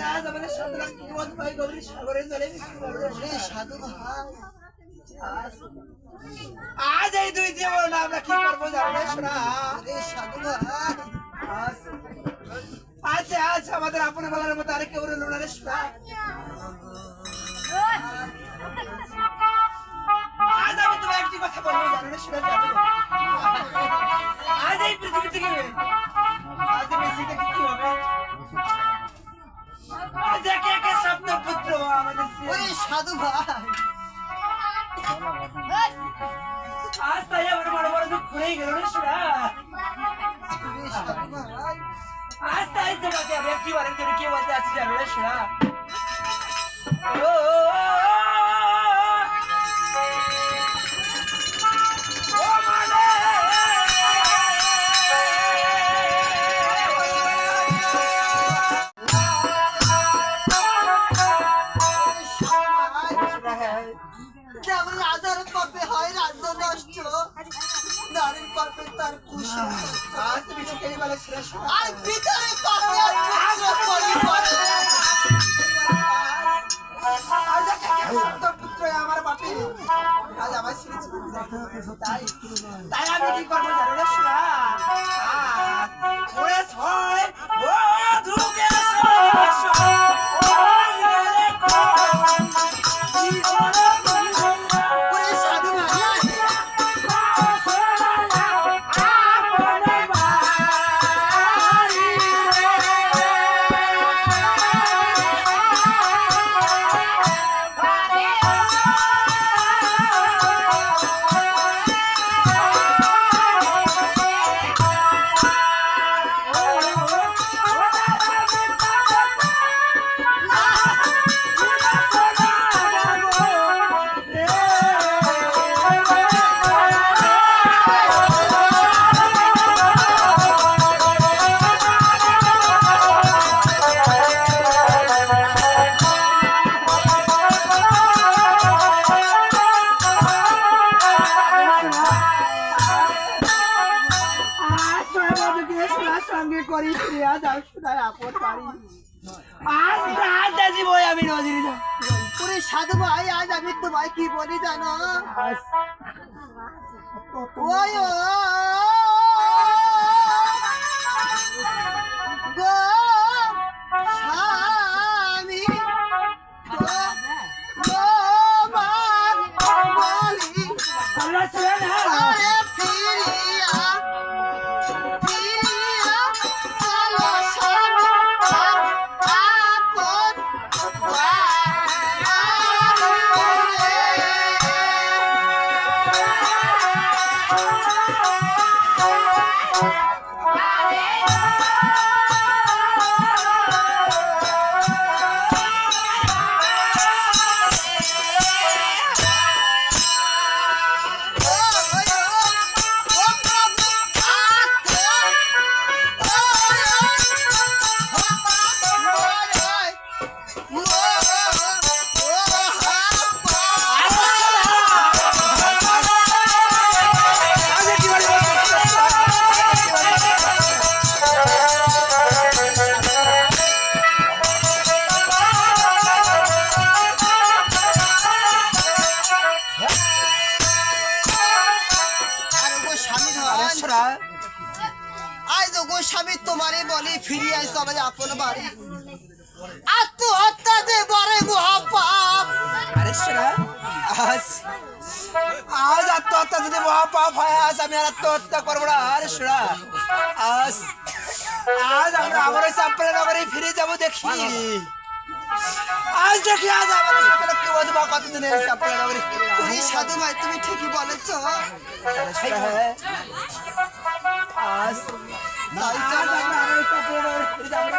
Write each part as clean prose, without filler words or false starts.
আজ আমাদের সাধনা কিমত ভাই গভীর সাগরে চলে সাধু ভাই আজ এই দুই জীবন আমরা কি করবো জানো শোনা সাধু ভাই আজ আজ আমাদের আপন বলার মতো আরে কেউ রইল না রে শোনা আজ আমি তোমার একটি কথা বলবো জানো রে শোনা আজ এই পৃথিবী থেকে আজ বেশি থেকে কি হবে আজ একে একে শব্দ পুত্র আমাদের ওই সাধু ভাই আজ তাই আমার বড় বড় দুঃখ হয়ে গেল রে শোনা আজ তাই তোমাকে আমি কি বলেন তুমি কি বলতে আছি জানো রে শোনা আমার বাপি আজ আমার তাই আমি কি করবো জানো না শোনা সঙ্গে করি আজ শোনায় আপন পারি আজ রাত জীব আমি নদীর পুরী সাধু ভাই আজ আমি তোমায় কি বলি জানো ওই গো স্বামী আজ গোস্বামী তোমারে বলে ফিরে আসতো আমাদের আপন বাড়ি আত্মহত্যা যে বড় মহাপাপ আরে আজ আজ আত্মহত্যা যদি মহাপাপ হয় আজ আমি আর আত্মহত্যা করবো না আরে শোনা আজ আজ আমরা আমার চাম্পালা নগরে ফিরে যাবো দেখি আজ দেখি আজ আমাদের সাথে কি বলবো কতদিনে চাম্পালা নগরে সাধু ভাই তুমি ঠিকই বলেছ আজ তাই চল আমরা আমার চাম্পালা নগরে ফিরে যাবো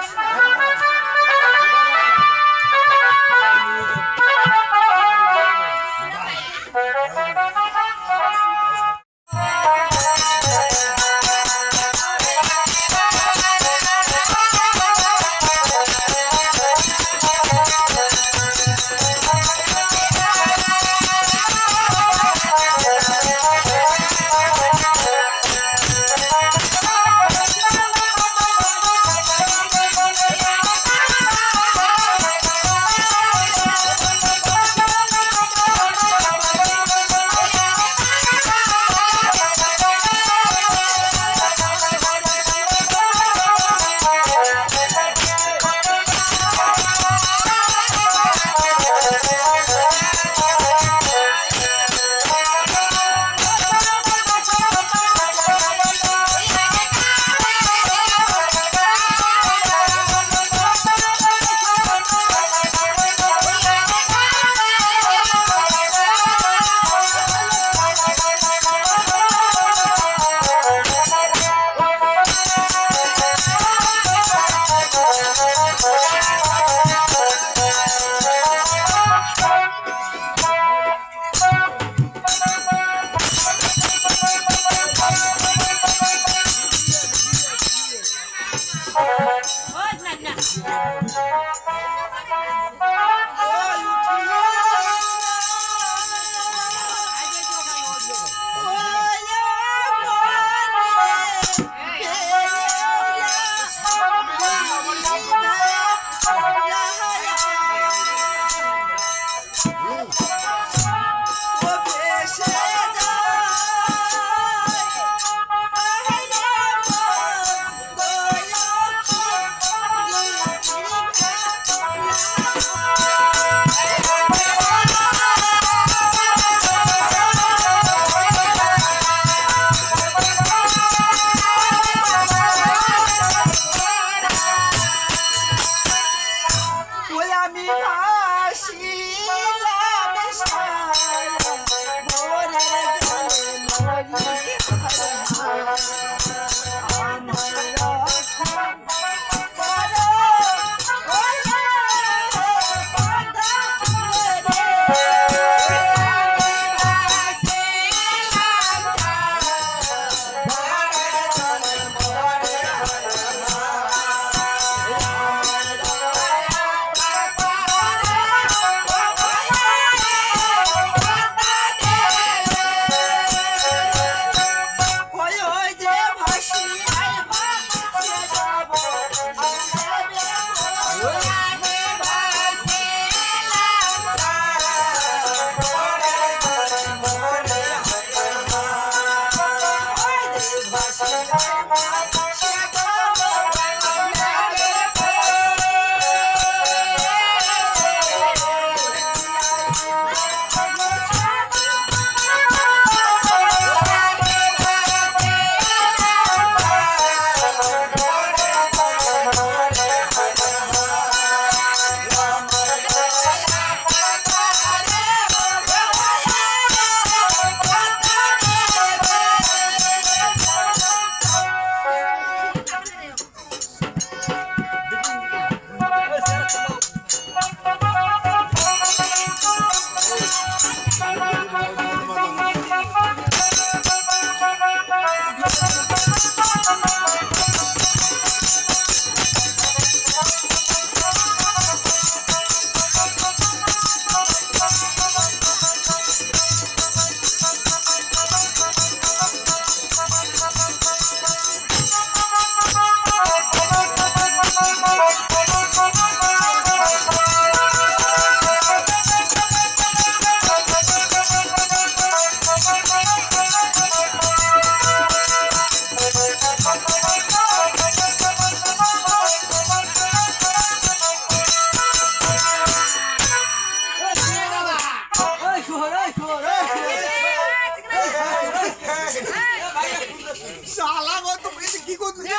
শালা গো তুমি কি করছিস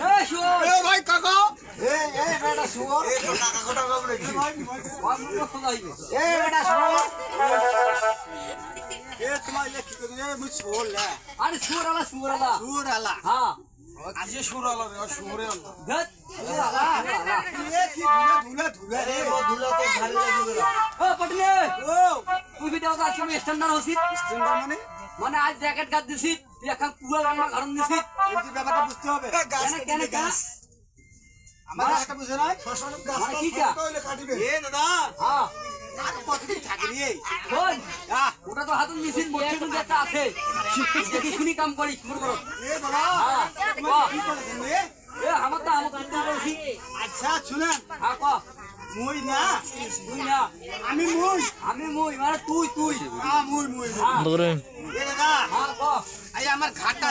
এই শুয়োর এ ভাই কাকা এই বেটা শুয়োর এই কাকা কোটা গাব নাকি ভাই বাবু খোদাইবে এই বেটা শুয়োর এ তোমার লে কি করছিস মুই শুয়োর লা আরে শুয়োর আলা হ্যাঁ আজ শুয়োর আলা রে শুয়োরে আলা দেখ আলা এ কি ধুলা রে ও ধুলা তো ভালো লাগবে ও পটলে ও তুই ভিডিও কাজ তুমি স্ট্যান্ডার্ড হসি স্ট্যান্ডার্ড মানে আজ জ্যাকেট গাদ দিছি তুই এখন পুরো গামলা গরম দিছি এই যে ব্যাপারটা বুঝতে হবে কেন গাছ আমার একটা বুঝে নাই শশান গাছ মানে কি কইলে কাটিবে এ দাদা হ্যাঁ আর কতদিন থাকে রে কোন ওটা তো হাতুন মেশিন বসে কিন্তু একটা আছে দেখি শুনি কাম করি শুরু করো এ বাবা হ্যাঁ কি করেছেন রে এ আমার চিন্তা করছি আচ্ছা শুনেন হ্যাঁ ক মুই না তুই না আমি মুই মানে তুই হ্যাঁ মুই এ দাদা হ্যাঁ ক এই আমার ঘাটটা